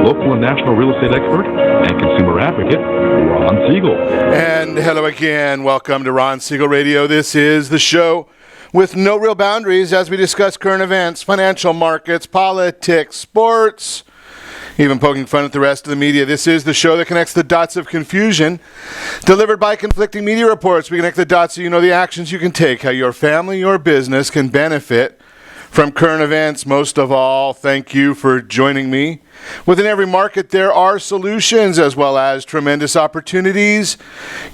local and national real estate expert and consumer advocate, Ron Siegel. And hello again. Welcome to Ron Siegel Radio. This is the show with no real boundaries as we discuss current events, financial markets, politics, sports, even poking fun at the rest of the media. This is the show that connects the dots of confusion delivered by conflicting media reports. We connect the dots so you know the actions you can take, how your family, your business can benefit from current events. Most of all, thank you for joining me. Within every market, there are solutions as well as tremendous opportunities.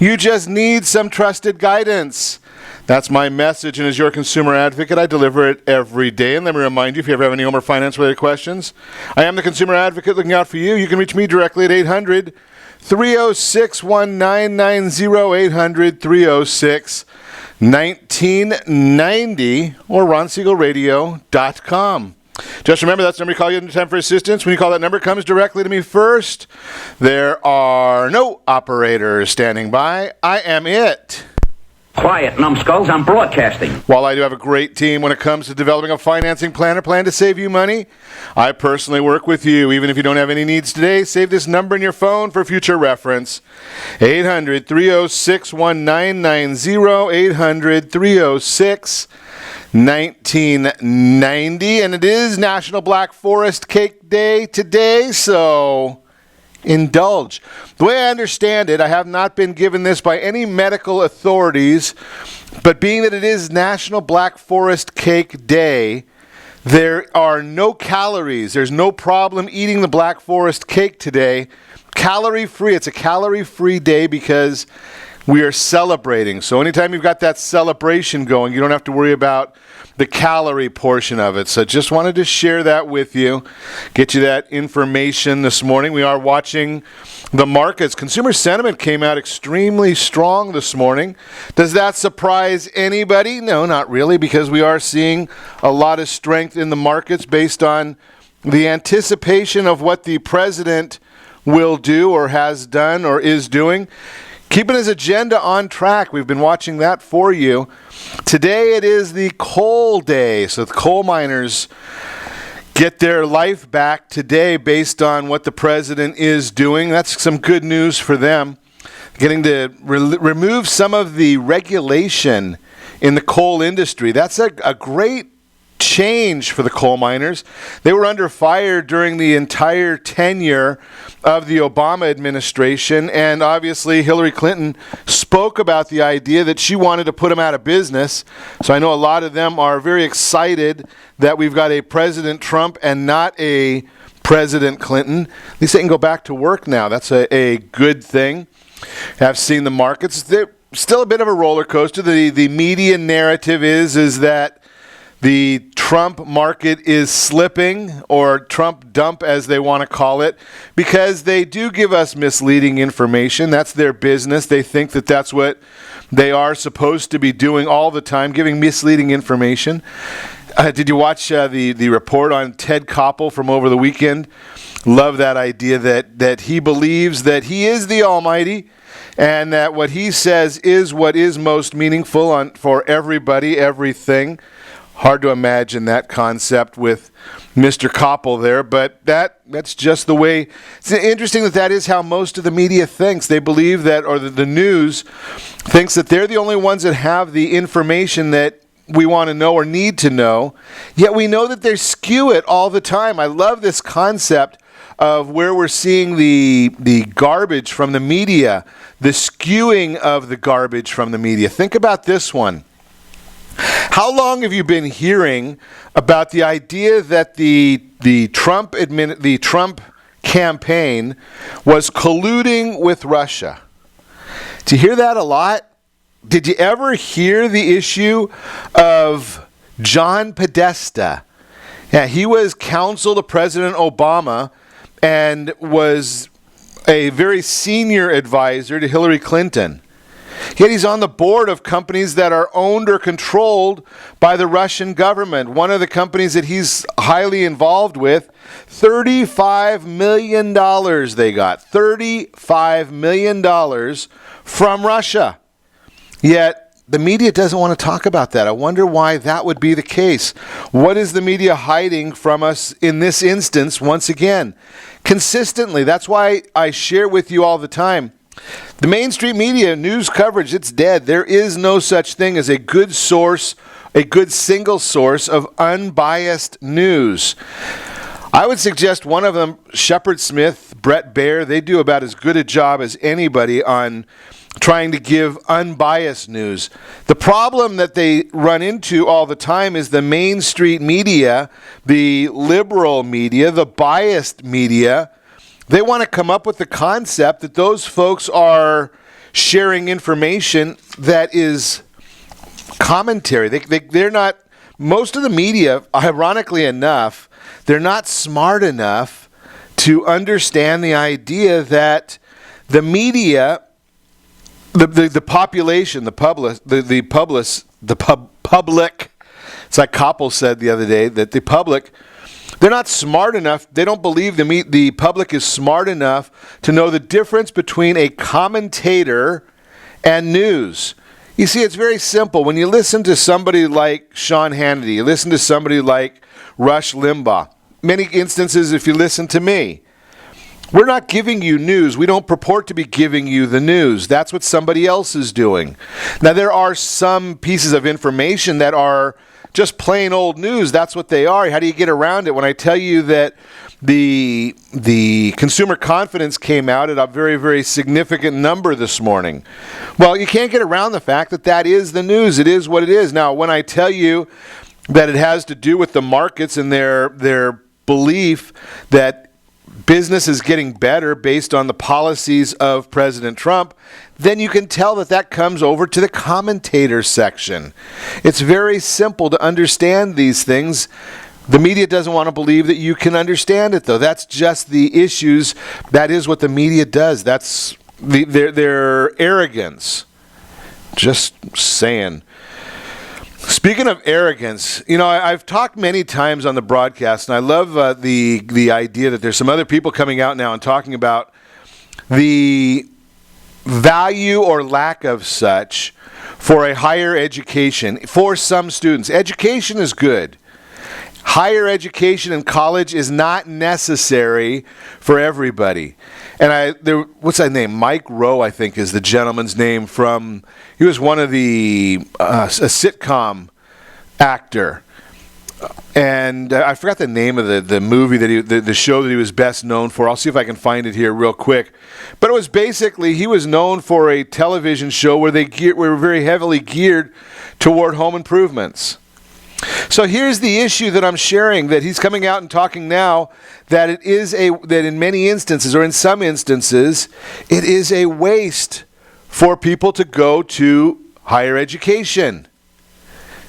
You just need some trusted guidance. That's my message, and as your consumer advocate, I deliver it every day. And let me remind you, if you ever have any home or finance-related questions, I am the consumer advocate looking out for you. You can reach me directly at 800-306-1990, 800-306-1990, or ronsiegelradio.com. Just remember, that's the number you call you anytime for assistance. When you call that number, it comes directly to me first. There are no operators standing by. I am it. Quiet, numbskulls, I'm broadcasting. While I do have a great team when it comes to developing a financing plan or plan to save you money, I personally work with you. Even if you don't have any needs today, save this number in your phone for future reference. 800-306-1990, 800-306-1990. And it is National Black Forest Cake Day today, so indulge. The way I understand it, I have not been given this by any medical authorities, but being that it is National Black Forest Cake Day, there are no calories. There's no problem eating the Black Forest cake today. Calorie-free. It's a calorie-free day because we are celebrating. So anytime you've got that celebration going, you don't have to worry about the calorie portion of it. So just wanted to share that with you, get you that information this morning. We are watching the markets. Consumer sentiment came out extremely strong this morning. Does that surprise anybody? No, not really, because we are seeing a lot of strength in the markets based on the anticipation of what the president will do or has done or is doing. Keeping his agenda on track. We've been watching that for you. Today it is the coal day, so the coal miners get their life back today based on what the president is doing. That's some good news for them. Getting to remove some of the regulation in the coal industry. That's a great change for the coal miners. They were under fire during the entire tenure of the Obama administration, and obviously Hillary Clinton spoke about the idea that she wanted to put them out of business. So I know a lot of them are very excited that we've got a President Trump and not a President Clinton. At least they can go back to work now. That's a good thing. I've seen the markets. They're still a bit of a roller coaster. The media narrative is that the Trump market is slipping, or Trump dump as they want to call it, because they do give us misleading information. That's their business. They think that that's what they are supposed to be doing all the time, giving misleading information. Did you watch the report on Ted Koppel from over the weekend? Love that idea that he believes that he is the Almighty and that what he says is what is most meaningful for everybody, everything. Hard to imagine that concept with Mr. Koppel there, but that's just the way. It's interesting that is how most of the media thinks. They believe that, or the news thinks that they're the only ones that have the information that we want to know or need to know, yet we know that they skew it all the time. I love this concept of where we're seeing the garbage from the media, the skewing of the garbage from the media. Think about this one. How long have you been hearing about the idea that the Trump campaign was colluding with Russia? Do you hear that a lot? Did you ever hear the issue of John Podesta? Yeah, he was counsel to President Obama and was a very senior advisor to Hillary Clinton. Yet he's on the board of companies that are owned or controlled by the Russian government. One of the companies that he's highly involved with, $35 million they got. $35 million from Russia. Yet the media doesn't want to talk about that. I wonder why that would be the case. What is the media hiding from us in this instance once again? consistently. That's why I share with you all the time. The mainstream media news coverage, it's dead. There is no such thing as a good source, a good single source of unbiased news. I would suggest one of them, Shepard Smith, Brett Baer, they do about as good a job as anybody on trying to give unbiased news. The problem that they run into all the time is the mainstream media, the liberal media, the biased media. They want to come up with the concept that those folks are sharing information that is commentary. They're not, most of the media, ironically enough, they're not smart enough to understand the idea that the media, the population, the public, it's like Koppel said the other day, that the public, they're not smart enough, they don't believe the public is smart enough to know the difference between a commentator and news. You see, it's very simple. When you listen to somebody like Sean Hannity, you listen to somebody like Rush Limbaugh, many instances if you listen to me, we're not giving you news. We don't purport to be giving you the news. That's what somebody else is doing. Now, there are some pieces of information that are just plain old news. That's what they are. How do you get around it? When I tell you that the consumer confidence came out at a very, very significant number this morning. Well, you can't get around the fact that that is the news. It is what it is. Now, when I tell you that it has to do with the markets and their belief that business is getting better based on the policies of President Trump, then you can tell that that comes over to the commentator section. It's very simple to understand these things. The media doesn't want to believe that you can understand it, though. That's just the issues. That is what the media does. That's their arrogance. Just saying. Speaking of arrogance, you know, I've talked many times on the broadcast, and I love the idea that there's some other people coming out now and talking about the value or lack of such for a higher education for some students. Education is good. Higher education in college is not necessary for everybody. And what's that name? Mike Rowe, I think, is the gentleman's name from. He was one of a sitcom actor, and I forgot the name of the movie that the show that he was best known for. I'll see if I can find it here real quick. But it was basically he was known for a television show where they were very heavily geared toward home improvements. So here's the issue that I'm sharing, that he's coming out and talking now that that in many instances, or in some instances, it is a waste for people to go to higher education.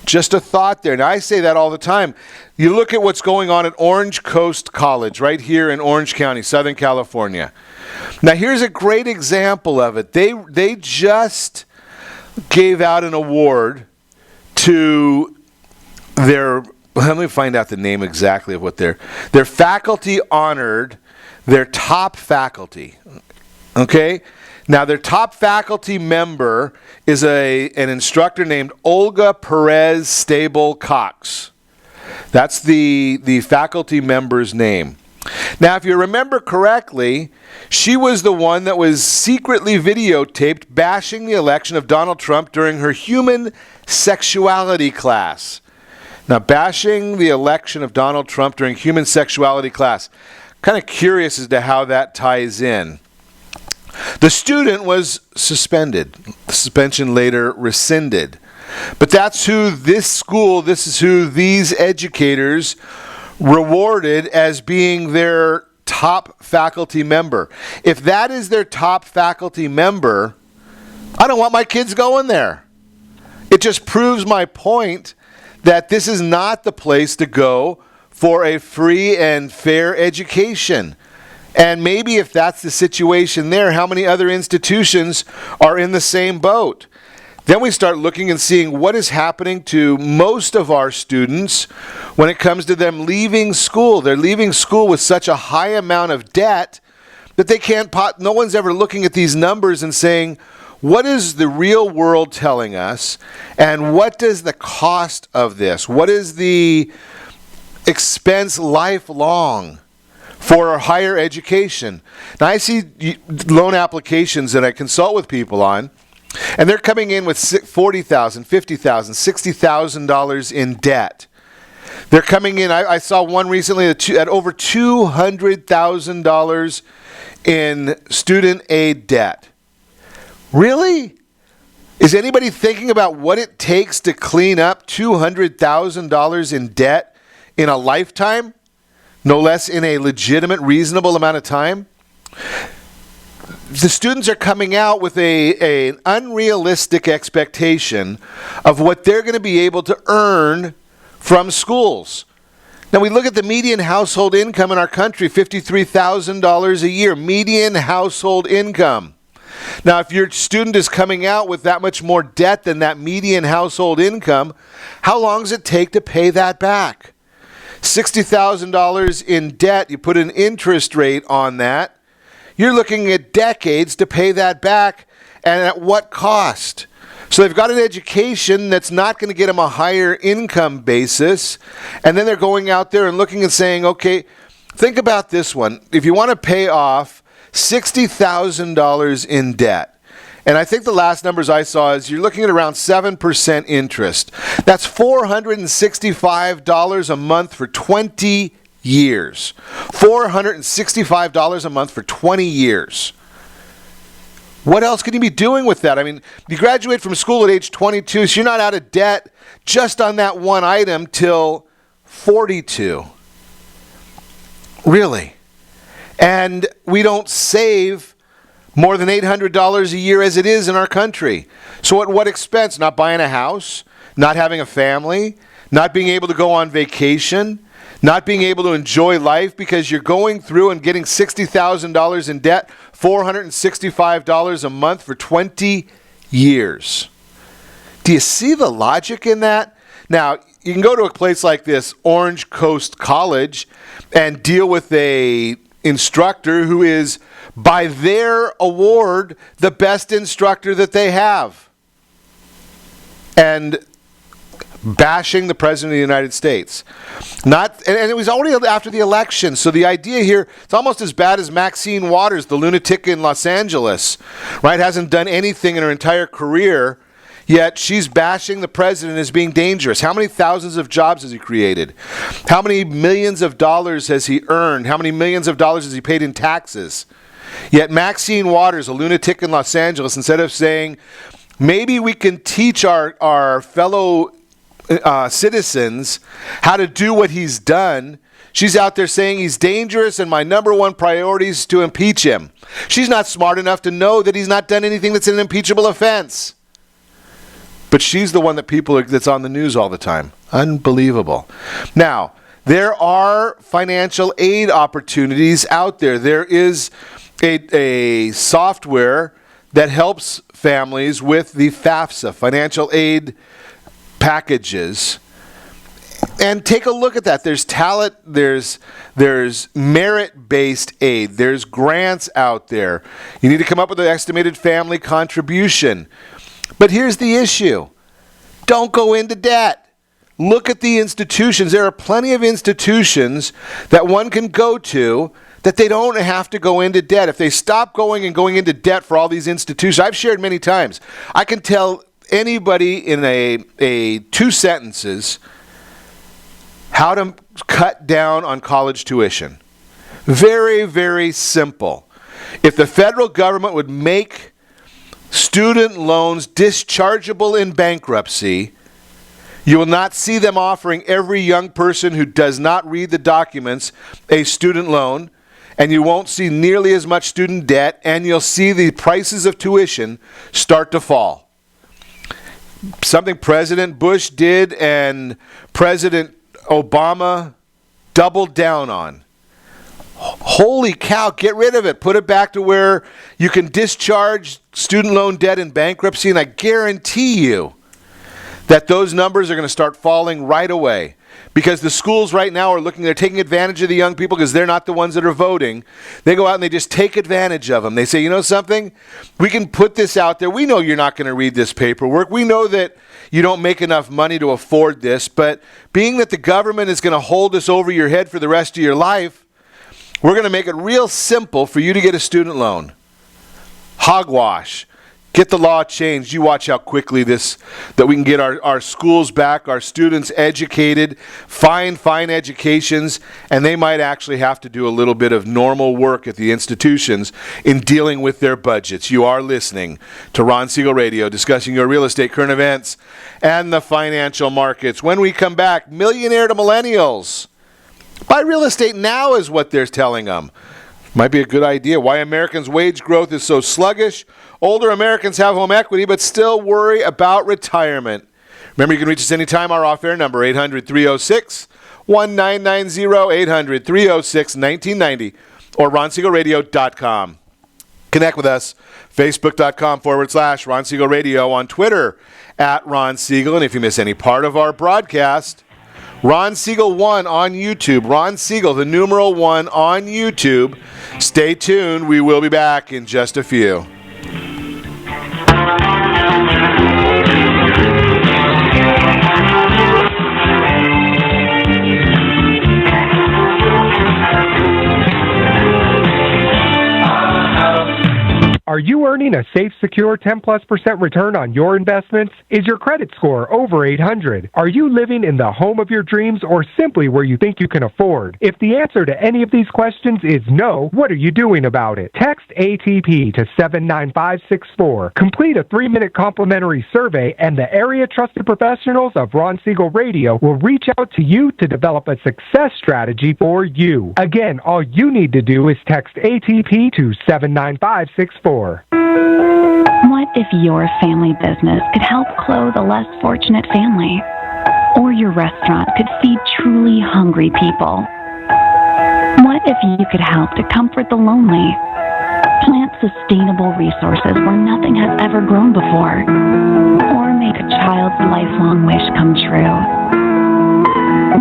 Just a thought there. Now, I say that all the time. You look at what's going on at Orange Coast College right here in Orange County, Southern California. Now, here's a great example of it. They just gave out an award to let me find out the name exactly of what their faculty honored their top faculty. Okay? Now, their top faculty member is an instructor named Olga Perez Stable Cox. That's the faculty member's name. Now, if you remember correctly, she was the one that was secretly videotaped bashing the election of Donald Trump during her human sexuality class. Now, bashing the election of Donald Trump during human sexuality class. Kind of curious as to how that ties in. The student was suspended. The suspension later rescinded. But that's who this is who these educators rewarded as being their top faculty member. If that is their top faculty member, I don't want my kids going there. It just proves my point that this is not the place to go for a free and fair education. And maybe if that's the situation there, how many other institutions are in the same boat? Then we start looking and seeing what is happening to most of our students when it comes to them leaving school. They're leaving school with such a high amount of debt that they can't, no one's ever looking at these numbers and saying, what is the real world telling us, and what does the cost of this? What is the expense lifelong for higher education. Now, I see loan applications that I consult with people on, and they're coming in with $40,000, $50,000, $60,000 in debt. They're coming in, I saw one recently at over $200,000 in student aid debt. Really? Is anybody thinking about what it takes to clean up $200,000 in debt in a lifetime? No less in a legitimate, reasonable amount of time? The students are coming out with an unrealistic expectation of what they're going to be able to earn from schools. Now, we look at the median household income in our country, $53,000 a year. Median household income. Now, if your student is coming out with that much more debt than that median household income, how long does it take to pay that back? $60,000 in debt, you put an interest rate on that, you're looking at decades to pay that back, and at what cost? So they've got an education that's not going to get them a higher income basis, and then they're going out there and looking and saying, okay, think about this one. If you want to pay off $60,000 in debt, and I think the last numbers I saw is you're looking at around 7% interest. That's $465 a month for 20 years. $465 a month for 20 years. What else can you be doing with that? I mean, you graduate from school at age 22, so you're not out of debt just on that one item till 42. Really? And we don't save more than $800 a year as it is in our country. So at what expense? Not buying a house, not having a family, not being able to go on vacation, not being able to enjoy life because you're going through and getting $60,000 in debt, $465 a month for 20 years. Do you see the logic in that? Now, you can go to a place like this, Orange Coast College, and deal with a instructor who is, by their award, the best instructor that they have. And bashing the President of the United States. And it was already after the election. So the idea here, it's almost as bad as Maxine Waters, the lunatic in Los Angeles, right? Hasn't done anything in her entire career, yet she's bashing the president as being dangerous. How many thousands of jobs has he created? How many millions of dollars has he earned? How many millions of dollars has he paid in taxes? Yet Maxine Waters, a lunatic in Los Angeles, instead of saying, maybe we can teach our fellow citizens how to do what he's done, she's out there saying he's dangerous and my number one priority is to impeach him. She's not smart enough to know that he's not done anything that's an impeachable offense. But she's the one that's on the news all the time. Unbelievable. Now, there are financial aid opportunities out there. There is a software that helps families with the FAFSA, financial aid packages, and take a look at that. There's talent, there's merit-based aid, there's grants out there. You need to come up with an estimated family contribution. But here's the issue. Don't go into debt. Look at the institutions. There are plenty of institutions that one can go to that they don't have to go into debt. If they stop going into debt for all these institutions, I've shared many times, I can tell anybody in a 2 sentences how to cut down on college tuition. Very, very simple. If the federal government would make student loans dischargeable in bankruptcy, you will not see them offering every young person who does not read the documents a student loan, and you won't see nearly as much student debt, and you'll see the prices of tuition start to fall. Something President Bush did and President Obama doubled down on. Holy cow, get rid of it. Put it back to where you can discharge student loan debt in bankruptcy, and I guarantee you that those numbers are going to start falling right away. Because the schools right now they're taking advantage of the young people because they're not the ones that are voting. They go out and they just take advantage of them. They say, you know something? We can put this out there. We know you're not going to read this paperwork. We know that you don't make enough money to afford this. But being that the government is going to hold this over your head for the rest of your life, We're going to make it real simple for you to get a student loan. Hogwash. Get the law changed. You watch how quickly that we can get our schools back, our students educated, fine educations, and they might actually have to do a little bit of normal work at the institutions in dealing with their budgets. You are listening to Ron Siegel Radio, discussing your real estate, current events, and the financial markets. When we come back, Millionaire to Millennials. Buy real estate now is what they're telling them. Might be a good idea. Why Americans' wage growth is so sluggish. Older Americans have home equity but still worry about retirement. Remember, you can reach us anytime. Our off-air number, 800-306-1990, 800-306-1990, or ronsiegelradio.com. Connect with us, facebook.com/Ron Siegel Radio, on Twitter @Ron Siegel. And if you miss any part of our broadcast, Ron Siegel 1 on YouTube. Ron Siegel, the numeral 1 on YouTube. Stay tuned. We will be back in just a few. Are you earning a safe, secure 10+% return on your investments? Is your credit score over 800? Are you living in the home of your dreams or simply where you think you can afford? If the answer to any of these questions is no, what are you doing about it? Text ATP to 79564. Complete a 3-minute complimentary survey, and the area trusted professionals of Ron Siegel Radio will reach out to you to develop a success strategy for you. Again, all you need to do is text ATP to 79564. What if your family business could help clothe a less fortunate family? Or your restaurant could feed truly hungry people? What if you could help to comfort the lonely? Plant sustainable resources where nothing has ever grown before? Or make a child's lifelong wish come true?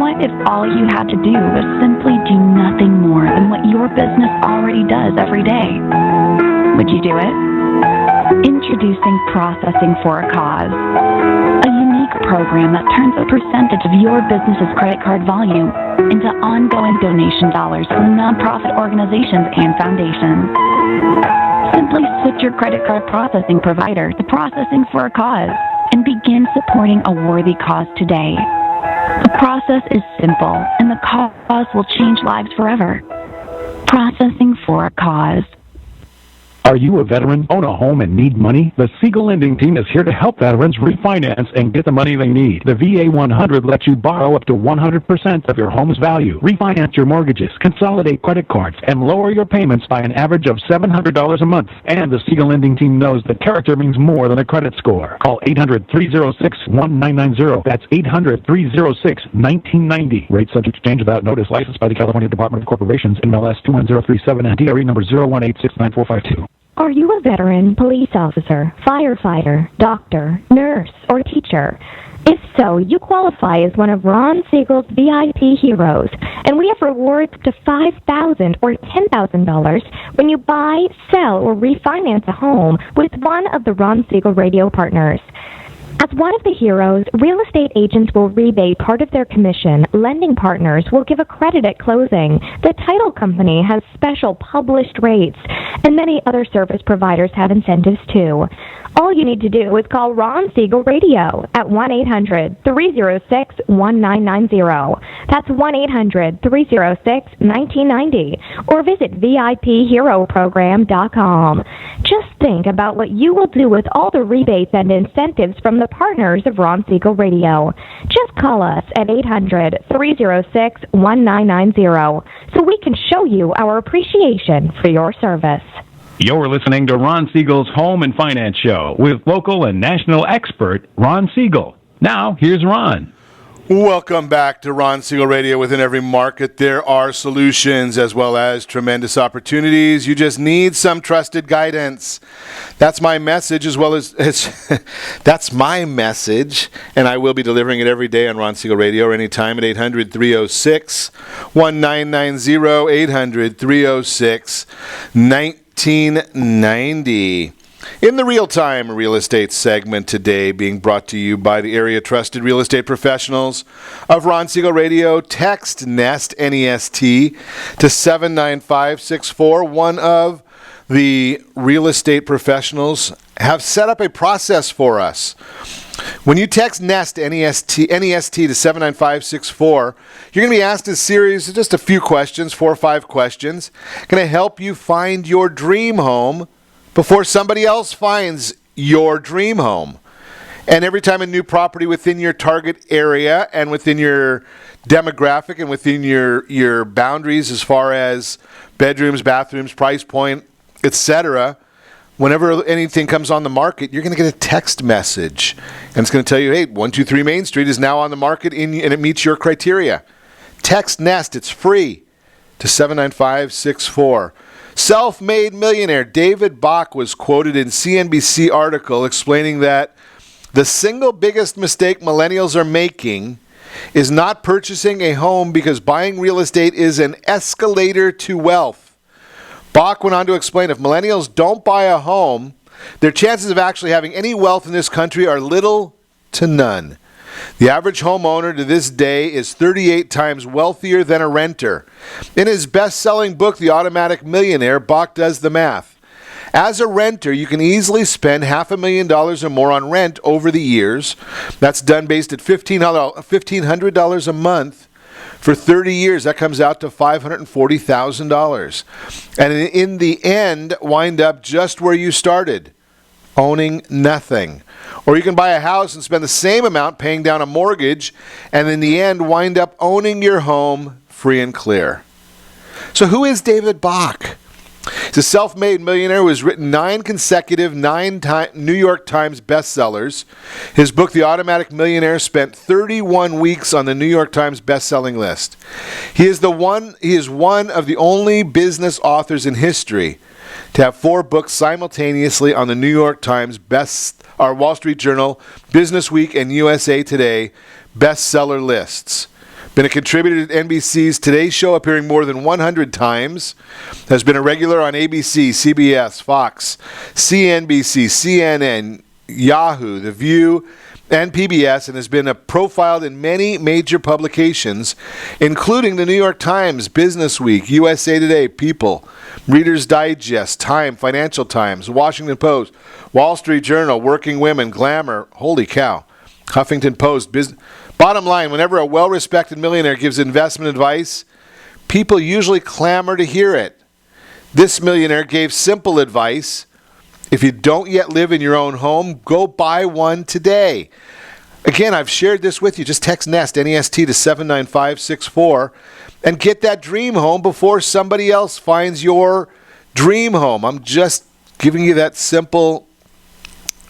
What if all you had to do was simply do nothing more than what your business already does every day? Would you do it? Introducing Processing for a Cause, a unique program that turns a percentage of your business's credit card volume into ongoing donation dollars for nonprofit organizations and foundations. Simply switch your credit card processing provider to Processing for a Cause and begin supporting a worthy cause today. The process is simple, and the cause will change lives forever. Processing for a Cause. Are you a veteran, own a home, and need money? The Siegel Lending Team is here to help veterans refinance and get the money they need. The VA 100 lets you borrow up to 100% of your home's value, refinance your mortgages, consolidate creddet cards, and lower your payments by an average of $700 a month. And the Siegel Lending Team knows that character means more than a credit score. Call 800-306-1990. That's 800-306-1990. Rate subject to change without notice. Licensed by the California Department of Corporations, NMLS 21037, and DRE number 018694452. Are you a veteran, police officer, firefighter, doctor, nurse, or teacher? If so, you qualify as one of Ron Siegel's VIP heroes, and we have rewards up to $5,000 or $10,000 when you buy, sell, or refinance a home with one of the Ron Siegel Radio partners. As one of the heroes, real estate agents will rebate part of their commission. Lending partners will give a credit at closing. The title company has special published rates, and many other service providers have incentives too. All you need to do is call Ron Siegel Radio at 1-800-306-1990. That's 1-800-306-1990. Or visit VIPHeroProgram.com. Just think about what you will do with all the rebates and incentives from the partners of Ron Siegel Radio. Just call us at 800-306-1990 so we can show you our appreciation for your service. You're listening to Ron Siegel's Home and Finance Show with local and national expert Ron Siegel. Now, here's Ron. Welcome back to Ron Siegel Radio. Within every market, there are solutions as well as tremendous opportunities. You just need some trusted guidance. That's my message, as well as that's my message, and I will be delivering it every day on Ron Siegel Radio or anytime at 800-306-1990, 800-306-1990. In the real-time real estate segment today, being brought to you by the area trusted real estate professionals of Ron Siegel Radio, text NEST, N-E-S-T, to 79564. One of the real estate professionals have set up a process for us. When you text NEST, N-E-S-T to 79564, you're going to be asked a series of just a few questions, 4 or 5 questions, going to help you find your dream home before somebody else finds your dream home. And every time a new property within your target area and within your demographic and within your boundaries as far as bedrooms, bathrooms, price point, etc., whenever anything comes on the market, you're going to get a text message. And it's going to tell you, hey, 123 Main Street is now on the market and it meets your criteria. Text NEST, it's free, to 79564. Self-made millionaire David Bach was quoted in CNBC article explaining that the single biggest mistake millennials are making is not purchasing a home because buying real estate is an escalator to wealth. Bach went on to explain if millennials don't buy a home, their chances of actually having any wealth in this country are little to none. The average homeowner to this day is 38 times wealthier than a renter. In his best-selling book, The Automatic Millionaire, Bach does the math. As a renter, you can easily spend $500,000 or more on rent over the years. That's done based at $1,500 a month. For 30 years, that comes out to $540,000. And in the end, wind up just where you started, owning nothing. Or you can buy a house and spend the same amount paying down a mortgage, and in the end, wind up owning your home free and clear. So who is David Bach? He's a self-made millionaire who has written 9 consecutive New York Times bestsellers. His book, The Automatic Millionaire, spent 31 weeks on the New York Times bestselling list. He is one of the only business authors in history to have 4 books simultaneously on the New York Times Wall Street Journal, Business Week, and USA Today bestseller lists. Been a contributor to NBC's Today Show, appearing more than 100 times. Has been a regular on ABC, CBS, Fox, CNBC, CNN, Yahoo, The View, and PBS, and has been profiled in many major publications, including the New York Times, Business Week, USA Today, People, Reader's Digest, Time, Financial Times, Washington Post, Wall Street Journal, Working Women, Glamour, holy cow, Huffington Post, Bottom line, whenever a well-respected millionaire gives investment advice, people usually clamor to hear it. This millionaire gave simple advice. If you don't yet live in your own home, go buy one today. Again, I've shared this with you. Just text NEST, N-E-S-T, to 79564 and get that dream home before somebody else finds your dream home. I'm just giving you that simple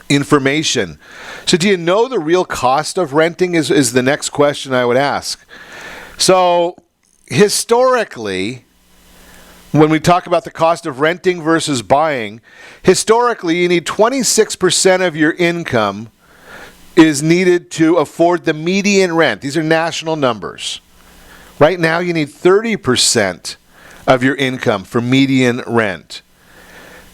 information. So do you know the real cost of renting is the next question I would ask. So historically, when we talk about the cost of renting versus buying, historically you need 26% of your income is needed to afford the median rent. These are national numbers. Right now you need 30% of your income for median rent.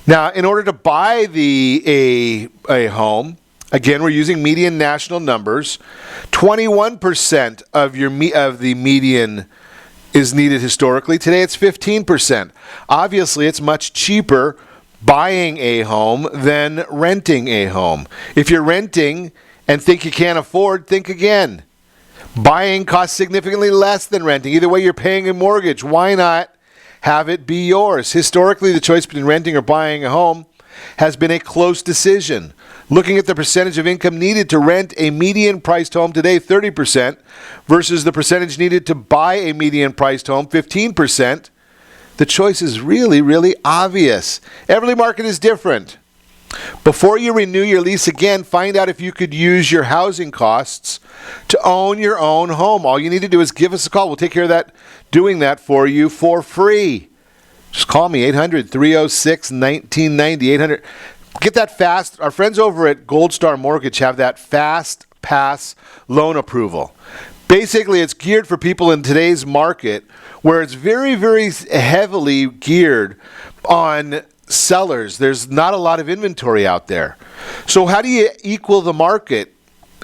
Now, in order to buy a home, again, we're using median national numbers. 21% of the median is needed historically. Today, it's 15%. Obviously, it's much cheaper buying a home than renting a home. If you're renting and think you can't afford, think again. Buying costs significantly less than renting. Either way, you're paying a mortgage. Why not have it be yours? Historically, the choice between renting or buying a home has been a close decision. Looking at the percentage of income needed to rent a median-priced home today, 30%, versus the percentage needed to buy a median-priced home, 15%, the choice is really, really obvious. Every market is different. Before you renew your lease again, find out if you could use your housing costs to own your own home. All you need to do is give us a call. We'll take care of that, doing that for you for free. Just call me, 800-306-1990, 800. Get that fast. Our friends over at Gold Star Mortgage have that fast pass loan approval. Basically, it's geared for people in today's market where it's very, very heavily geared on sellers. There's not a lot of inventory out there. So how do you equal the market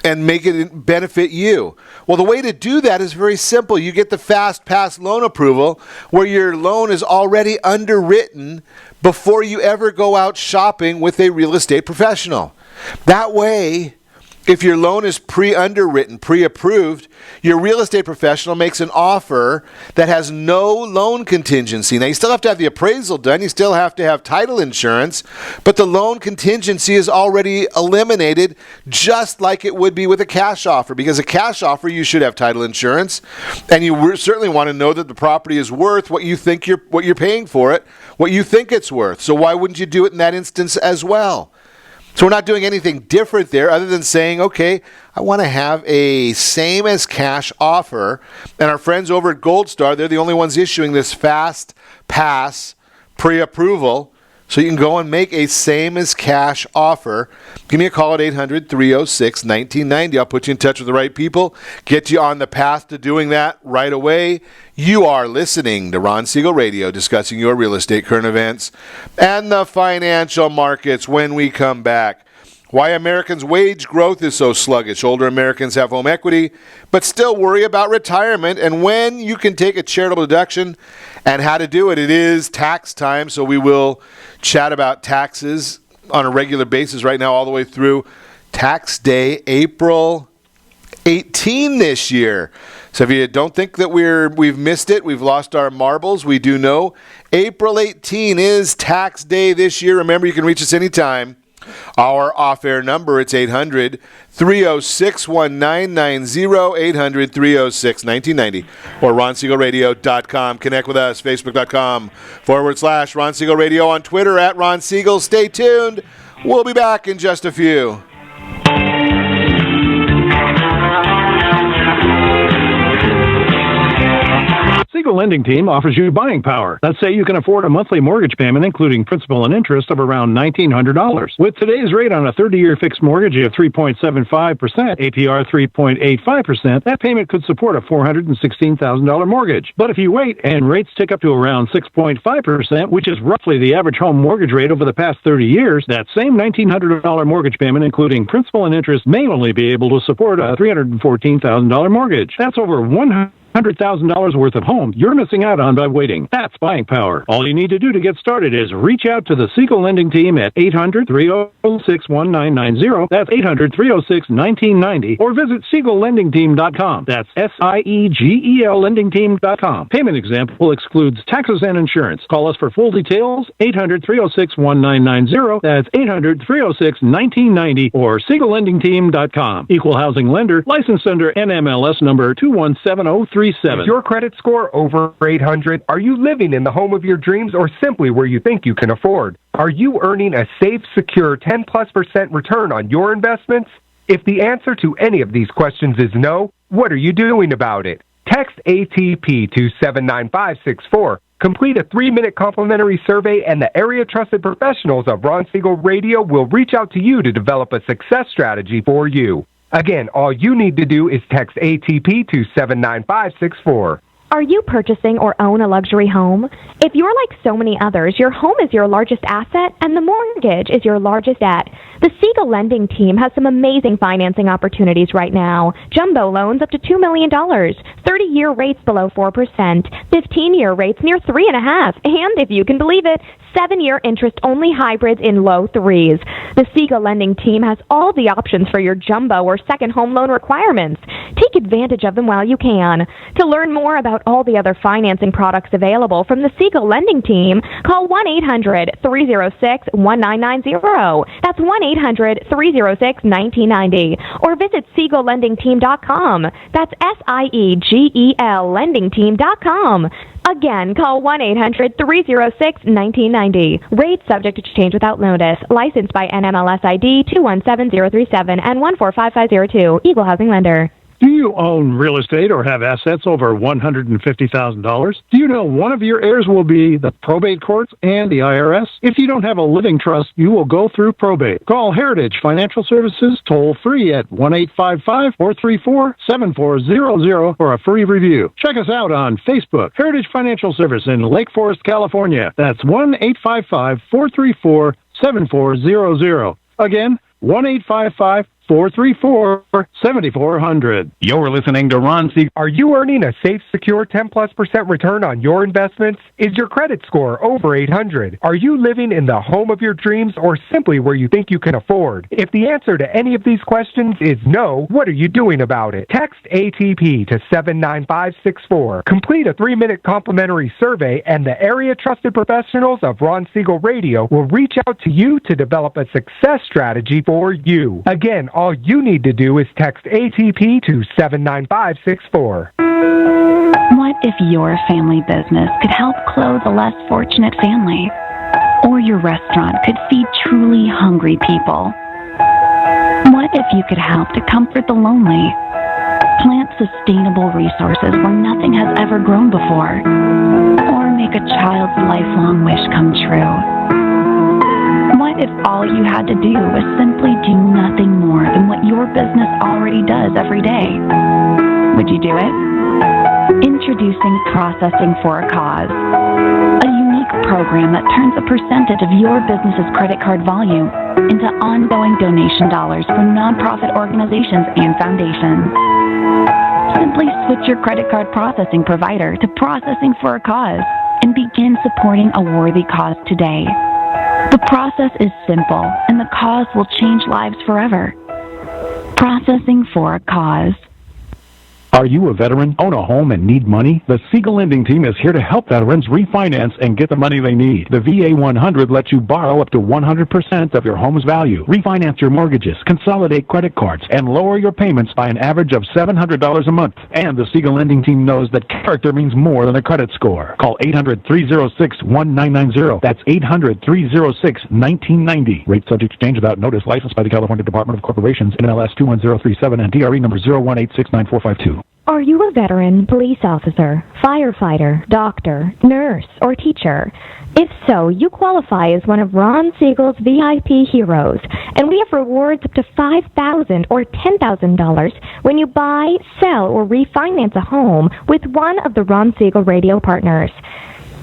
and make it benefit you? Well, the way to do that is very simple. You get the Fast Pass loan approval where your loan is already underwritten before you ever go out shopping with a real estate professional. That way, if your loan is pre-underwritten, pre-approved, your real estate professional makes an offer that has no loan contingency. Now, you still have to have the appraisal done. You still have to have title insurance. But the loan contingency is already eliminated, just like it would be with a cash offer. Because a cash offer, you should have title insurance. And you certainly want to know that the property is worth what you think what you're paying for it, what you think it's worth. So why wouldn't you do it in that instance as well? So we're not doing anything different there other than saying, okay, I want to have a same as cash offer. And our friends over at Gold Star, they're the only ones issuing this Fast Pass pre-approval. So you can go and make a same as cash offer. Give me a call at 800-306-1990. I'll put you in touch with the right people, get you on the path to doing that right away. You are listening to Ron Siegel Radio, discussing your real estate current events and the financial markets. When we come back, why Americans' wage growth is so sluggish. Older Americans have home equity, but still worry about retirement, and when you can take a charitable deduction and how to do it. It is tax time, so we will chat about taxes on a regular basis right now all the way through tax day, April 18 this year. So if you don't think that we've missed it, we've lost our marbles, we do know April 18 is tax day this year. Remember, you can reach us anytime. Our off-air number, it's 800-306-1990, 800-306-1990, or ronsiegelradio.com. Connect with us, facebook.com/Ron Siegel Radio, on Twitter at Ron Siegel. Stay tuned. We'll be back in just a few. Siegel Lending Team offers you buying power. Let's say you can afford a monthly mortgage payment, including principal and interest, of around $1,900. With today's rate on a 30-year fixed mortgage of 3.75%, APR 3.85%, that payment could support a $416,000 mortgage. But if you wait and rates tick up to around 6.5%, which is roughly the average home mortgage rate over the past 30 years, that same $1,900 mortgage payment, including principal and interest, may only be able to support a $314,000 mortgage. That's over $100,000 worth of home you're missing out on by waiting. That's buying power. All you need to do to get started is reach out to the Siegel Lending Team at 800-306-1990. That's 800-306-1990. Or visit SiegelLendingTeam.com. That's SIEGEL LendingTeam.com. Payment example excludes taxes and insurance. Call us for full details. 800-306-1990. That's 800-306-1990 or SiegelLendingTeam.com. Equal housing lender. Licensed under NMLS number 217037. Is your credit score over 800? Are you living in the home of your dreams or simply where you think you can afford? Are you earning a safe, secure 10+% return on your investments? If the answer to any of these questions is no, what are you doing about it? Text ATP to 79564. Complete a 3-minute complimentary survey, and the area-trusted professionals of Ron Siegel Radio will reach out to you to develop a success strategy for you. Again, all you need to do is text ATP to 79564. Are you purchasing or own a luxury home? If you're like so many others, your home is your largest asset and the mortgage is your largest debt. The Siegel Lending Team has some amazing financing opportunities right now. Jumbo loans up to $2 million, 30-year rates below 4%, 15-year rates near 3.5%, and if you can believe it, 7-year interest-only hybrids in low 3s. The Siegel Lending Team has all the options for your jumbo or second home loan requirements. Take advantage of them while you can. To learn more about all the other financing products available from the Siegel Lending Team, call 1-800-306-1990. That's 1-800-306-1990. Or visit SiegelLendingTeam.com. That's SIEGEL LendingTeam.com. Again, call 1-800-306-1990. Rates subject to change without notice. Licensed by NMLS ID 217037 and 145502. Equal housing lender. Do you own real estate or have assets over $150,000? Do you know one of your heirs will be the probate courts and the IRS? If you don't have a living trust, you will go through probate. Call Heritage Financial Services toll free at 1-855-434-7400 for a free review. Check us out on Facebook, Heritage Financial Service in Lake Forest, California. That's 1-855-434-7400. Again, 1-855-434-7400. You're listening to Ron Siegel. Are you earning a safe, secure 10+% return on your investments? Is your credit score over 800? Are you living in the home of your dreams or simply where you think you can afford? If the answer to any of these questions is no, what are you doing about it? Text ATP to 79564. Complete a 3-minute complimentary survey and the area trusted professionals of Ron Siegel Radio will reach out to you to develop a success strategy for you. Again, all you need to do is text ATP to 79564. What if your family business could help clothe a less fortunate family? Or your restaurant could feed truly hungry people? What if you could help to comfort the lonely? Plant sustainable resources where nothing has ever grown before? Or make a child's lifelong wish come true? What if all you had to do was simply do nothing more than what your business already does every day? Would you do it? Introducing Processing for a Cause, a unique program that turns a percentage of your business's credit card volume into ongoing donation dollars for nonprofit organizations and foundations. Simply switch your credit card processing provider to Processing for a Cause and begin supporting a worthy cause today. The process is simple, and the cause will change lives forever. Processing for a Cause. Are you a veteran, own a home, and need money? The Siegel Lending Team is here to help veterans refinance and get the money they need. The VA 100 lets you borrow up to 100% of your home's value, refinance your mortgages, consolidate credit cards, and lower your payments by an average of $700 a month. And the Siegel Lending Team knows that character means more than a credit score. Call 800-306-1990. That's 800-306-1990. Rate subject to change without notice. Licensed by the California Department of Corporations, NMLS 21037, and DRE number 018694452. Are you a veteran, police officer, firefighter, doctor, nurse, or teacher? If so, you qualify as one of Ron Siegel's VIP heroes, and we have rewards up to $5,000 or $10,000 when you buy, sell, or refinance a home with one of the Ron Siegel radio partners.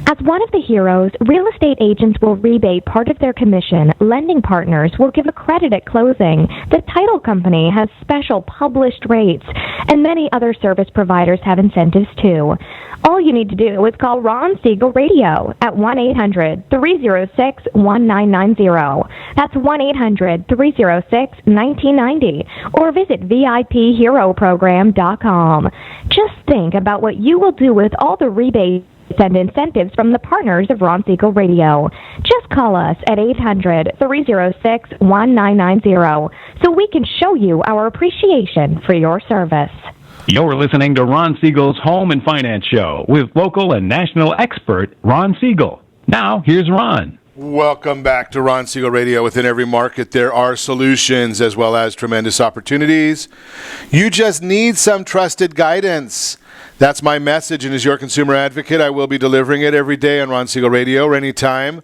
As one of the heroes, real estate agents will rebate part of their commission, lending partners will give a credit at closing, the title company has special published rates, and many other service providers have incentives too. All you need to do is call Ron Siegel Radio at 1-800-306-1990. That's 1-800-306-1990. Or visit VIPHeroProgram.com. Just think about what you will do with all the rebates and incentives from the partners of Ron Siegel Radio. Just call us at 800-306-1990 so we can show you our appreciation for your service. You're listening to Ron Siegel's Home and Finance Show with local and national expert Ron Siegel. Now, here's Ron. Welcome back to Ron Siegel Radio. Within every market, there are solutions as well as tremendous opportunities. You just need some trusted guidance. That's my message, and as your consumer advocate, I will be delivering it every day on Ron Siegel Radio or anytime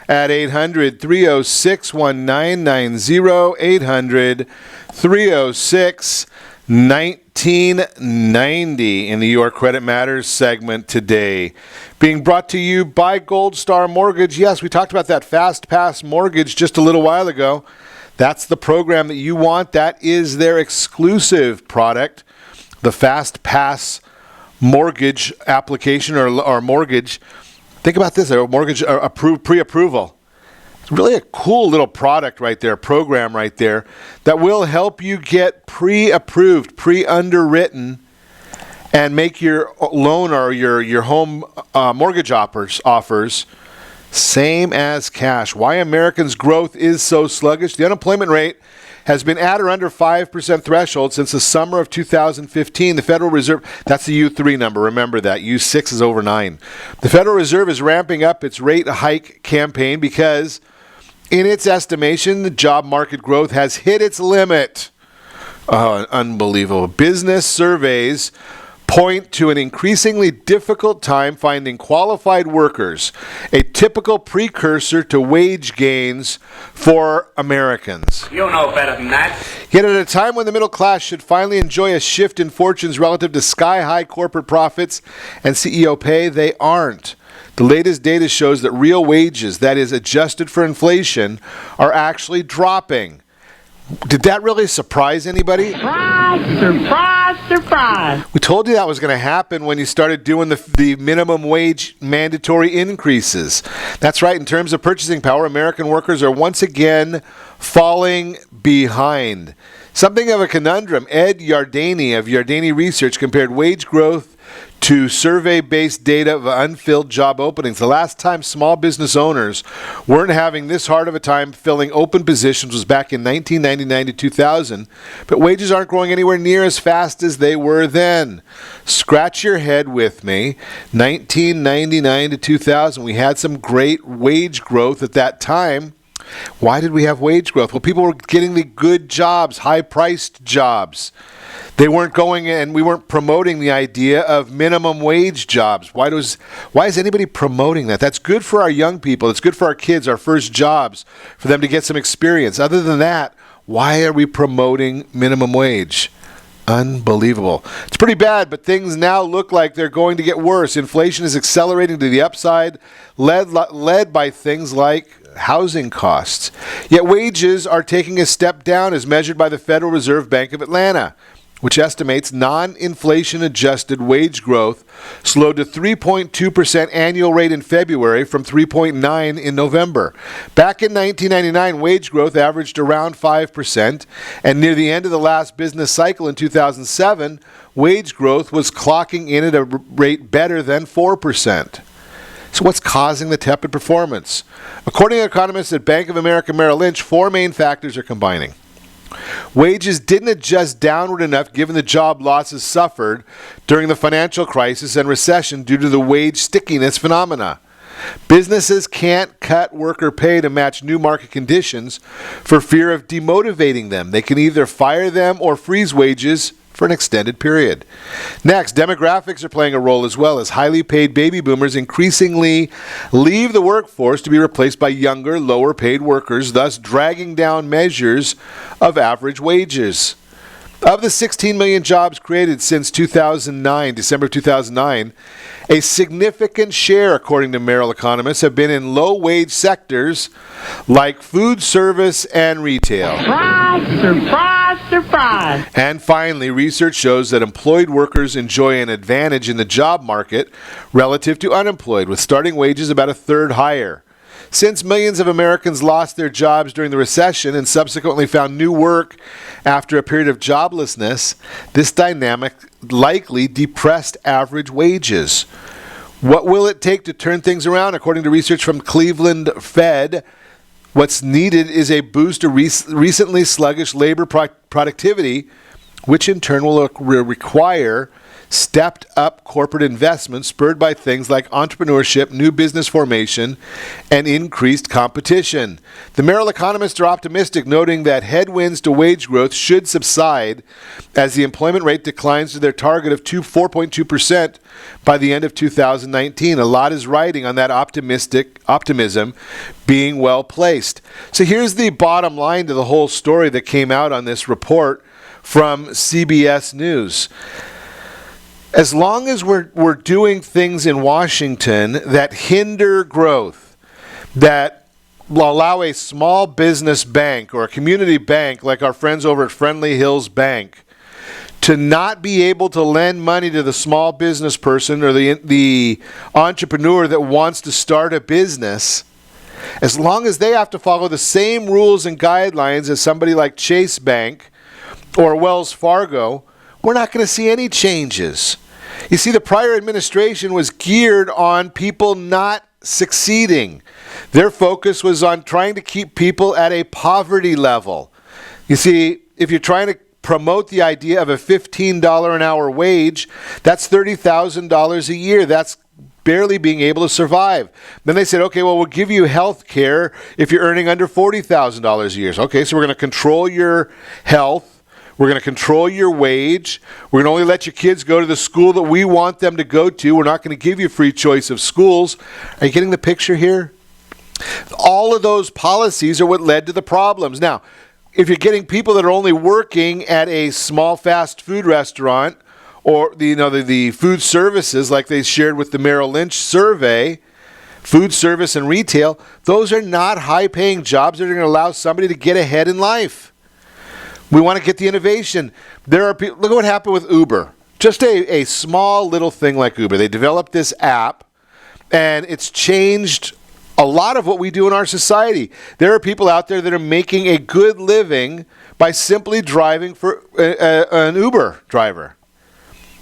at 800-306-1990, 800-306-1990 in the Your Credit Matters segment today. Being brought to you by Gold Star Mortgage. Yes, we talked about that Fast Pass mortgage just a little while ago. That's the program that you want. That is their exclusive product, the Fast Pass mortgage application or mortgage. Think about this, a mortgage pre-approval. It's really a cool little product right there, program right there that will help you get pre-approved, pre-underwritten, and make your loan or your home mortgage offers same as cash. Why Americans' growth is so sluggish. The unemployment rate has been at or under 5% threshold since the summer of 2015. The Federal Reserve, that's the U3 number, remember that. U6 is over 9. The Federal Reserve is ramping up its rate hike campaign because, in its estimation, the job market growth has hit its limit. Oh, unbelievable. Business surveys point to an increasingly difficult time finding qualified workers, a typical precursor to wage gains for Americans. You know better than that. Yet at a time when the middle class should finally enjoy a shift in fortunes relative to sky-high corporate profits and CEO pay, they aren't. The latest data shows that real wages, that is adjusted for inflation, are actually dropping. Did that really surprise anybody? Surprise, surprise, surprise. We told you that was going to happen when you started doing the minimum wage mandatory increases. That's right. In terms of purchasing power, American workers are once again falling behind. Something of a conundrum. Ed Yardeni of Yardeni Research compared wage growth to survey-based data of unfilled job openings. The last time small business owners weren't having this hard of a time filling open positions was back in 1999 to 2000, but wages aren't growing anywhere near as fast as they were then. Scratch your head with me. 1999 to 2000, we had some great wage growth at that time. Why did we have wage growth? Well, people were getting the good jobs, high-priced jobs. They weren't going, and we weren't promoting the idea of minimum wage jobs. Why is anybody promoting that? That's good for our young people. It's good for our kids, our first jobs, for them to get some experience. Other than that, why are we promoting minimum wage? Unbelievable. It's pretty bad, but things now look like they're going to get worse. Inflation is accelerating to the upside, led by things like housing costs. Yet wages are taking a step down as measured by the Federal Reserve Bank of Atlanta, which estimates non-inflation adjusted wage growth slowed to 3.2% annual rate in February from 3.9% in November. Back in 1999, wage growth averaged around 5%, and near the end of the last business cycle in 2007, wage growth was clocking in at a rate better than 4%. So what's causing the tepid performance? According to economists at Bank of America Merrill Lynch, four main factors are combining. Wages didn't adjust downward enough given the job losses suffered during the financial crisis and recession due to the wage stickiness phenomena. Businesses can't cut worker pay to match new market conditions for fear of demotivating them. They can either fire them or freeze wages for an extended period. Next, demographics are playing a role as well, as highly paid baby boomers increasingly leave the workforce to be replaced by younger, lower paid workers, thus dragging down measures of average wages. Of the 16 million jobs created since 2009, December 2009, a significant share, according to Merrill economists, have been in low-wage sectors like food service and retail. Surprise, surprise, surprise. And finally, research shows that employed workers enjoy an advantage in the job market relative to unemployed, with starting wages about a third higher. Since millions of Americans lost their jobs during the recession and subsequently found new work after a period of joblessness, this dynamic likely depressed average wages. What will it take to turn things around? According to research from Cleveland Fed, what's needed is a boost to recently sluggish labor productivity, which in turn will require stepped up corporate investment spurred by things like entrepreneurship, new business formation, and increased competition. The Merrill economists are optimistic, noting that headwinds to wage growth should subside as the employment rate declines to their target of 4.2% by the end of 2019. A lot is riding on that optimism being well placed. So here's the bottom line to the whole story that came out on this report from CBS News. As long as we're doing things in Washington that hinder growth, that will allow a small business bank or a community bank like our friends over at Friendly Hills Bank to not be able to lend money to the small business person or the entrepreneur that wants to start a business, as long as they have to follow the same rules and guidelines as somebody like Chase Bank or Wells Fargo, we're not going to see any changes. You see, the prior administration was geared on people not succeeding. Their focus was on trying to keep people at a poverty level. You see, if you're trying to promote the idea of a $15 an hour wage, that's $30,000 a year. That's barely being able to survive. Then they said, okay, well, we'll give you health care if you're earning under $40,000 a year. Okay, so we're going to control your health. We're going to control your wage. We're going to only let your kids go to the school that we want them to go to. We're not going to give you free choice of schools. Are you getting the picture here? All of those policies are what led to the problems. Now, if you're getting people that are only working at a small fast food restaurant or the food services like they shared with the Merrill Lynch survey, food service and retail, those are not high-paying jobs that are going to allow somebody to get ahead in life. We want to get the innovation. There are people, look at what happened with Uber. Just a small little thing like Uber. They developed this app, and it's changed a lot of what we do in our society. There are people out there that are making a good living by simply driving for an Uber driver.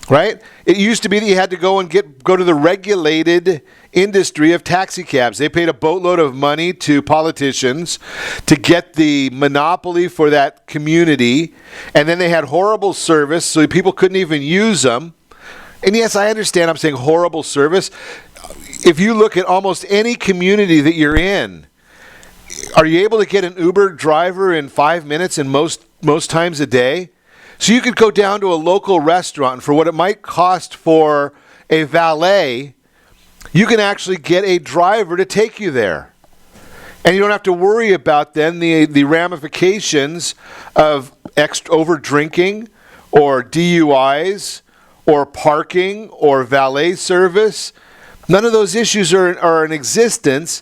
Right? It used to be that you had to go to the regulated industry of taxi cabs. They paid a boatload of money to politicians to get the monopoly for that community, and then they had horrible service, so people couldn't even use them. And yes, I understand I'm saying horrible service. If you look at almost any community that you're in, are you able to get an Uber driver in 5 minutes and most times a day? So you could go down to a local restaurant, and for what it might cost for a valet, you can actually get a driver to take you there. And you don't have to worry about then the ramifications of over drinking or DUIs or parking or valet service. None of those issues are in existence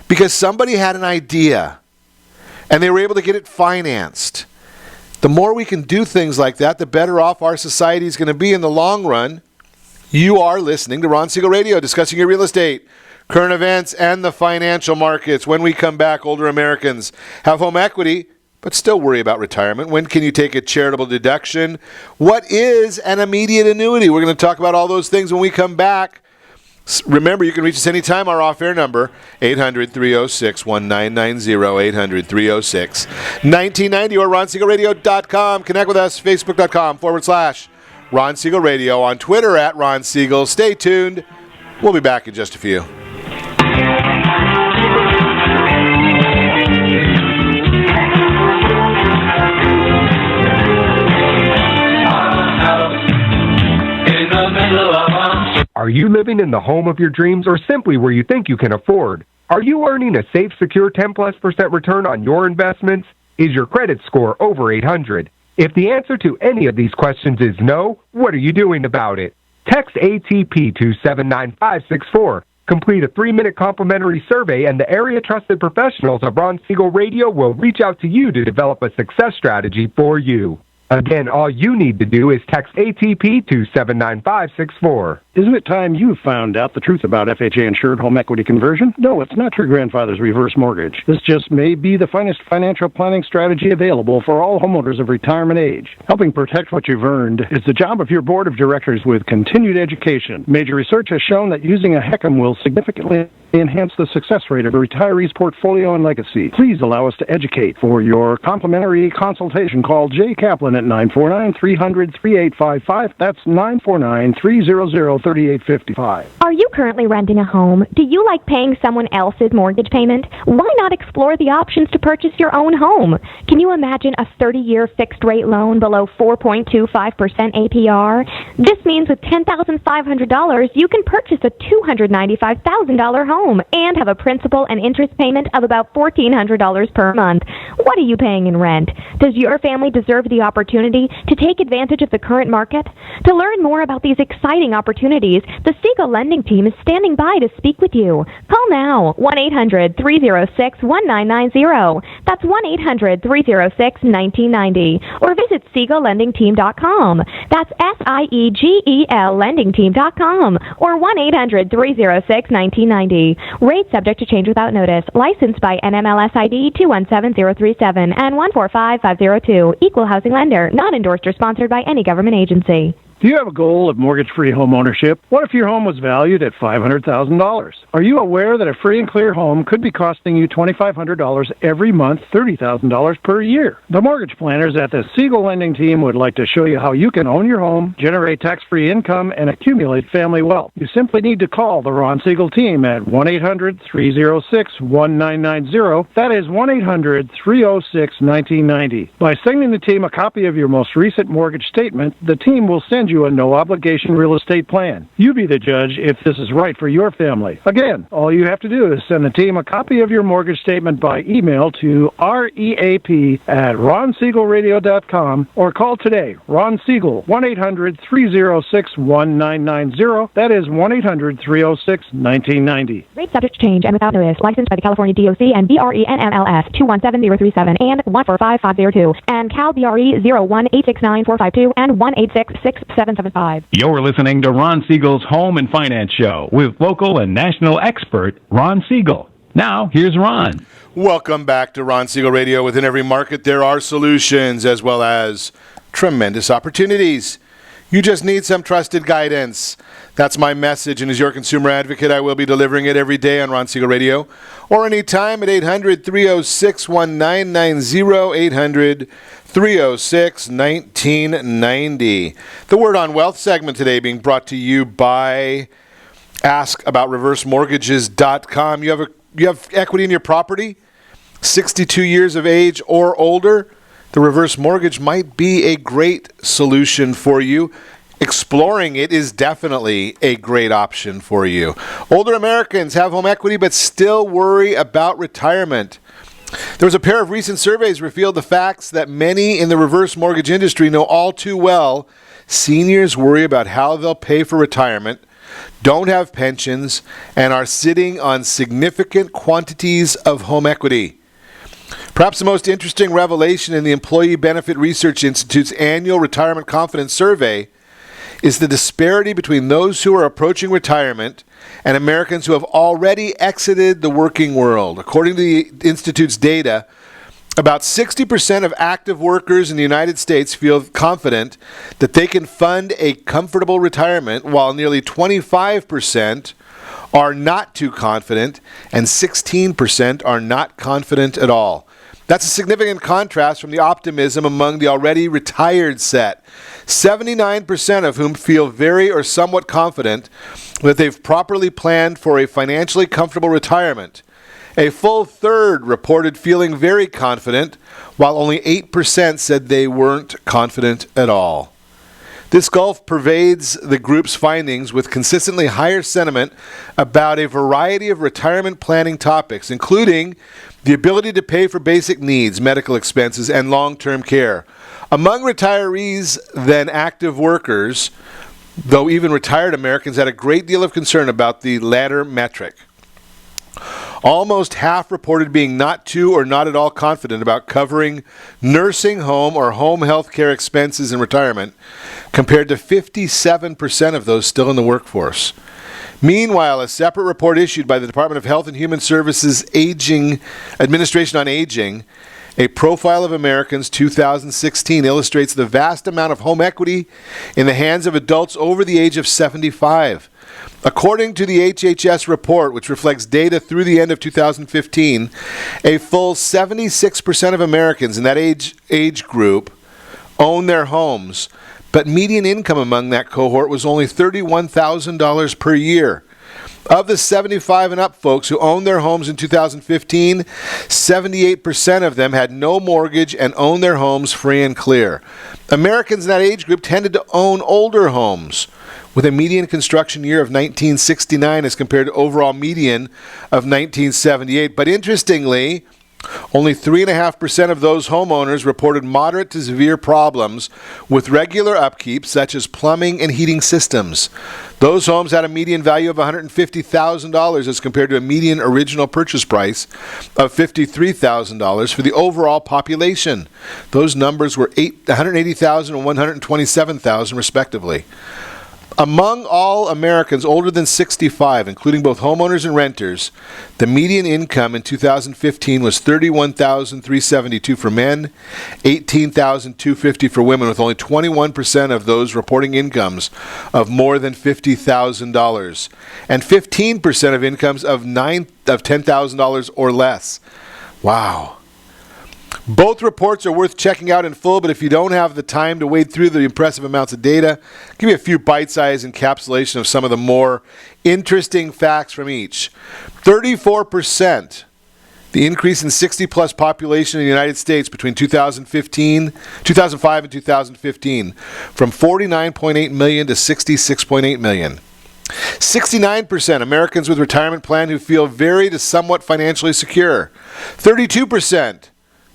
because somebody had an idea and they were able to get it financed. The more we can do things like that, the better off our society is going to be in the long run. You are listening to Ron Siegel Radio, discussing your real estate, current events, and the financial markets. When we come back, older Americans have home equity, but still worry about retirement. When can you take a charitable deduction? What is an immediate annuity? We're going to talk about all those things when we come back. Remember, you can reach us anytime. Our off-air number, 800-306-1990, 800-306-1990, or RonSiegelRadio.com. Connect with us, Facebook.com/Ron Siegel Radio, on Twitter at Ron Siegel. Stay tuned. We'll be back in just a few. Are you living in the home of your dreams or simply where you think you can afford? Are you earning a safe, secure 10+% return on your investments? Is your credit score over 800? If the answer to any of these questions is no, what are you doing about it? Text ATP to 79564. Complete a 3-minute complimentary survey, and the area trusted professionals of Ron Siegel Radio will reach out to you to develop a success strategy for you. Again, all you need to do is text ATP to 79564. Isn't it time you found out the truth about FHA-insured home equity conversion? No, it's not your grandfather's reverse mortgage. This just may be the finest financial planning strategy available for all homeowners of retirement age. Helping protect what you've earned is the job of your board of directors with continued education. Major research has shown that using a HECM will significantly enhance the success rate of a retiree's portfolio and legacy. Please allow us to educate. For your complimentary consultation, call Jay Kaplan at 949-300-3855. That's 949-300-3855. Are you currently renting a home? Do you like paying someone else's mortgage payment? Why not explore the options to purchase your own home? Can you imagine a 30-year fixed-rate loan below 4.25% APR? This means with $10,500, you can purchase a $295,000 home and have a principal and interest payment of about $1,400 per month. What are you paying in rent? Does your family deserve the opportunity to take advantage of the current market? To learn more about these exciting opportunities, the Siegel Lending Team is standing by to speak with you. Call now, 1-800-306-1990. That's 1-800-306-1990. Or visit SiegelLendingTeam.com. That's SIEGEL LendingTeam.com. Or 1-800-306-1990. Rates subject to change without notice. Licensed by NMLS ID 217037 and 145502. Equal housing lender. Not endorsed or sponsored by any government agency. Do you have a goal of mortgage-free home ownership? What if your home was valued at $500,000? Are you aware that a free and clear home could be costing you $2,500 every month, $30,000 per year? The mortgage planners at the Siegel lending team would like to show you how you can own your home, generate tax-free income, and accumulate family wealth. You simply need to call the Ron Siegel team at 1-800-306-1990. That is 1-800-306-1990. By sending the team a copy of your most recent mortgage statement, the team will send you a no-obligation real estate plan. You be the judge if this is right for your family. Again, all you have to do is send the team a copy of your mortgage statement by email to reap@ronsiegelradio.com or call today. Ron Siegel, 1-800-306-1990. That is 1-800-306-1990. Rate subject to change and without notice. Licensed by the California DOC and BRENMLS 217037 and 145502 and Cal BRE 01869452 and 1866775. You're listening to Ron Siegel's Home and Finance Show with local and national expert Ron Siegel. Now, here's Ron. Welcome back to Ron Siegel Radio. Within every market, there are solutions as well as tremendous opportunities. You just need some trusted guidance. That's my message, and as your consumer advocate, I will be delivering it every day on Ron Siegel Radio or anytime at 800-306-1990, 800-306-1990. The Word on Wealth segment today being brought to you by AskAboutReverseMortgages.com. You have equity in your property, 62 years of age or older. The reverse mortgage might be a great solution for you. Exploring it is definitely a great option for you. Older Americans have home equity but still worry about retirement. There was a pair of recent surveys revealed the facts that many in the reverse mortgage industry know all too well. Seniors worry about how they'll pay for retirement, don't have pensions, and are sitting on significant quantities of home equity. Perhaps the most interesting revelation in the Employee Benefit Research Institute's annual Retirement Confidence Survey is the disparity between those who are approaching retirement and Americans who have already exited the working world. According to the Institute's data, about 60% of active workers in the United States feel confident that they can fund a comfortable retirement, while nearly 25% are not too confident and 16% are not confident at all. That's a significant contrast from the optimism among the already retired set. 79% of whom feel very or somewhat confident that they've properly planned for a financially comfortable retirement. A full third reported feeling very confident, while only 8% said they weren't confident at all. This gulf pervades the group's findings, with consistently higher sentiment about a variety of retirement planning topics, including the ability to pay for basic needs, medical expenses, and long-term care. Among retirees than active workers, though even retired Americans had a great deal of concern about the latter metric. Almost half reported being not too or not at all confident about covering nursing home or home health care expenses in retirement, compared to 57% of those still in the workforce. Meanwhile, a separate report issued by the Department of Health and Human Services Administration on Aging, A Profile of Americans 2016, illustrates the vast amount of home equity in the hands of adults over the age of 75. According to the HHS report, which reflects data through the end of 2015, a full 76% of Americans in that age group own their homes, but median income among that cohort was only $31,000 per year. Of the 75 and up folks who owned their homes in 2015, 78% of them had no mortgage and owned their homes free and clear. Americans in that age group tended to own older homes, with a median construction year of 1969 as compared to overall median of 1978. But interestingly, only 3.5% of those homeowners reported moderate to severe problems with regular upkeep, such as plumbing and heating systems. Those homes had a median value of $150,000 as compared to a median original purchase price of $53,000 for the overall population. Those numbers were $180,000 and $127,000 respectively. Among all Americans older than 65, including both homeowners and renters, the median income in 2015 was $31,372 for men, $18,250 for women, with only 21% of those reporting incomes of more than $50,000, and 15% of incomes of $10,000 or less. Wow. Both reports are worth checking out in full, but if you don't have the time to wade through the impressive amounts of data, I'll give you a few bite-sized encapsulation of some of the more interesting facts from each. 34%, the increase in 60-plus population in the United States between 2005 and 2015, from 49.8 million to 66.8 million. 69% Americans with retirement plan who feel very to somewhat financially secure. 32%.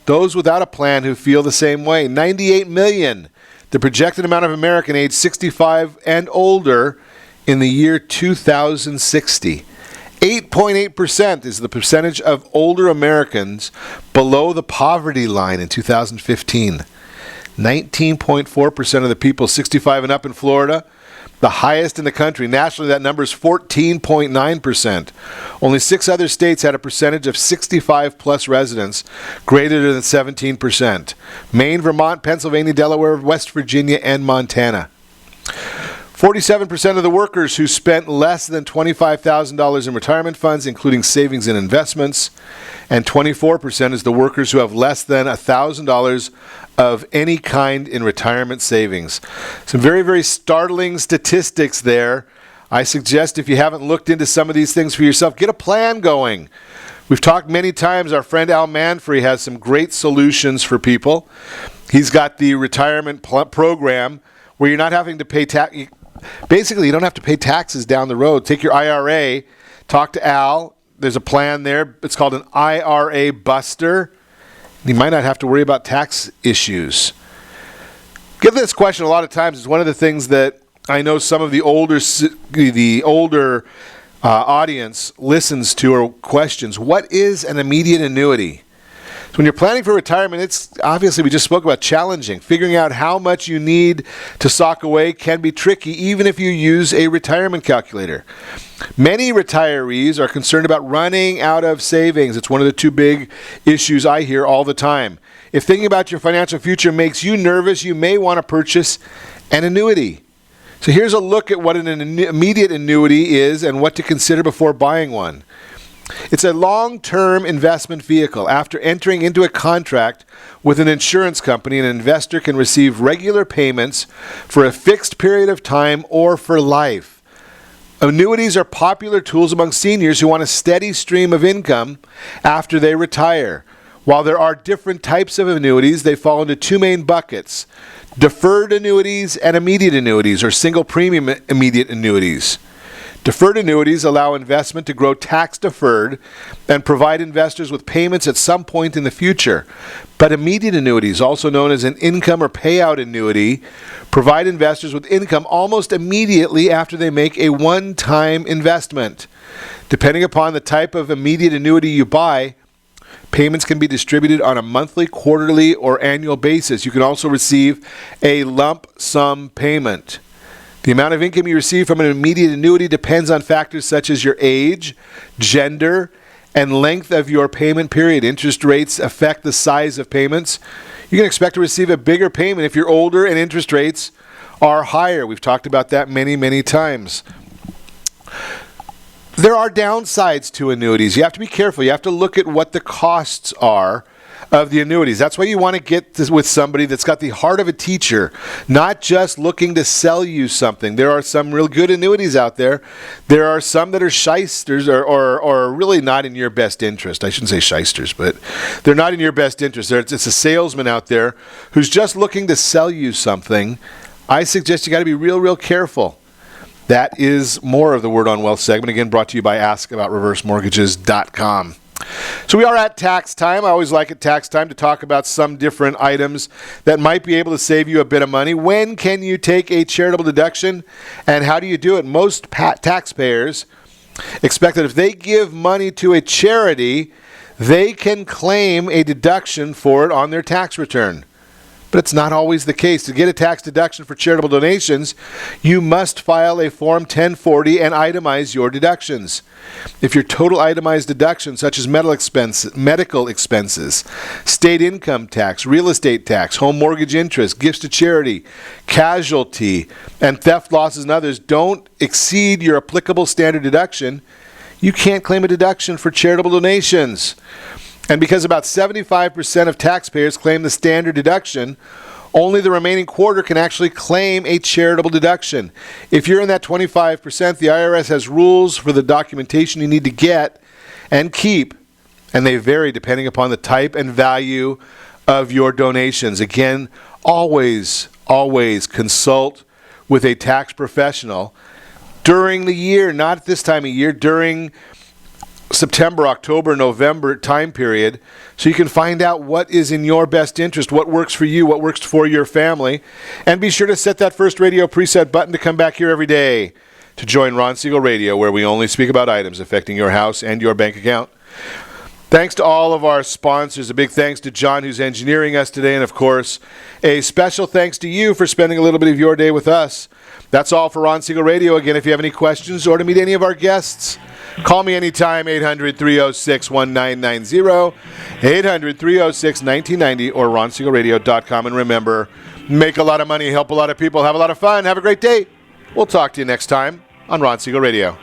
Those without a plan who feel the same way. 98 million, the projected amount of American age 65 and older in the year 2060. 8.8% is the percentage of older Americans below the poverty line in 2015. 19.4% of the people 65 and up in Florida, the highest in the country. Nationally, that number is 14.9%. Only 6 other states had a percentage of 65-plus residents greater than 17%. Maine, Vermont, Pennsylvania, Delaware, West Virginia, and Montana. 47% of the workers who spent less than $25,000 in retirement funds, including savings and investments, and 24% is the workers who have less than $1,000 of any kind in retirement savings. Some very, very startling statistics there. I suggest if you haven't looked into some of these things for yourself, get a plan going. We've talked many times. Our friend Al Manfrey has some great solutions for people. He's got the retirement program where you're not having to pay tax. Basically, you don't have to pay taxes down the road. Take your IRA, talk to Al. There's a plan there. It's called an IRA Buster. You might not have to worry about tax issues. Get this question a lot of times. It's one of the things that I know some of the older audience listens to or questions. What is an immediate annuity? So when you're planning for retirement, it's obviously, we just spoke about, challenging. Figuring out how much you need to sock away can be tricky, even if you use a retirement calculator. Many retirees are concerned about running out of savings. It's one of the 2 big issues I hear all the time. If thinking about your financial future makes you nervous, you may want to purchase an annuity. So here's a look at what an immediate annuity is and what to consider before buying one. It's a long-term investment vehicle. After entering into a contract with an insurance company, an investor can receive regular payments for a fixed period of time or for life. Annuities are popular tools among seniors who want a steady stream of income after they retire. While there are different types of annuities, they fall into 2 main buckets: deferred annuities and immediate annuities, or single premium immediate annuities. Deferred annuities allow investment to grow tax-deferred and provide investors with payments at some point in the future. But immediate annuities, also known as an income or payout annuity, provide investors with income almost immediately after they make a one-time investment. Depending upon the type of immediate annuity you buy, payments can be distributed on a monthly, quarterly, or annual basis. You can also receive a lump sum payment. The amount of income you receive from an immediate annuity depends on factors such as your age, gender, and length of your payment period. Interest rates affect the size of payments. You can expect to receive a bigger payment if you're older and interest rates are higher. We've talked about that many, many times. There are downsides to annuities. You have to be careful. You have to look at what the costs are of the annuities. That's why you want to get this with somebody that's got the heart of a teacher, not just looking to sell you something. There are some real good annuities out there. There are some that are shysters or really not in your best interest. I shouldn't say shysters, but they're not in your best interest. It's a salesman out there who's just looking to sell you something. I suggest you got to be real, real careful. That is more of the Word on Wealth segment, again brought to you by AskAboutReverseMortgages.com. So we are at tax time. I always like at tax time to talk about some different items that might be able to save you a bit of money. When can you take a charitable deduction, and how do you do it? Most taxpayers expect that if they give money to a charity, they can claim a deduction for it on their tax return. But it's not always the case. To get a tax deduction for charitable donations, you must file a Form 1040 and itemize your deductions. If your total itemized deductions, such as medical expenses, state income tax, real estate tax, home mortgage interest, gifts to charity, casualty, and theft losses and others, don't exceed your applicable standard deduction, you can't claim a deduction for charitable donations. And because about 75% of taxpayers claim the standard deduction, only the remaining quarter can actually claim a charitable deduction. If you're in that 25%, the IRS has rules for the documentation you need to get and keep, and they vary depending upon the type and value of your donations. Again, always consult with a tax professional during the year, not at this time of year, during September, October, November time period, so you can find out what is in your best interest, what works for you, what works for your family. And be sure to set that first radio preset button to come back here every day to join Ron Siegel Radio, where we only speak about items affecting your house and your bank account. Thanks to all of our sponsors. A big thanks to John, who's engineering us today, and of course, a special thanks to you for spending a little bit of your day with us. That's all for Ron Siegel Radio. Again, if you have any questions or to meet any of our guests, call me anytime, 800-306-1990, 800-306-1990, or ronsiegelradio.com. And remember, make a lot of money, help a lot of people, have a lot of fun, have a great day. We'll talk to you next time on Ron Siegel Radio.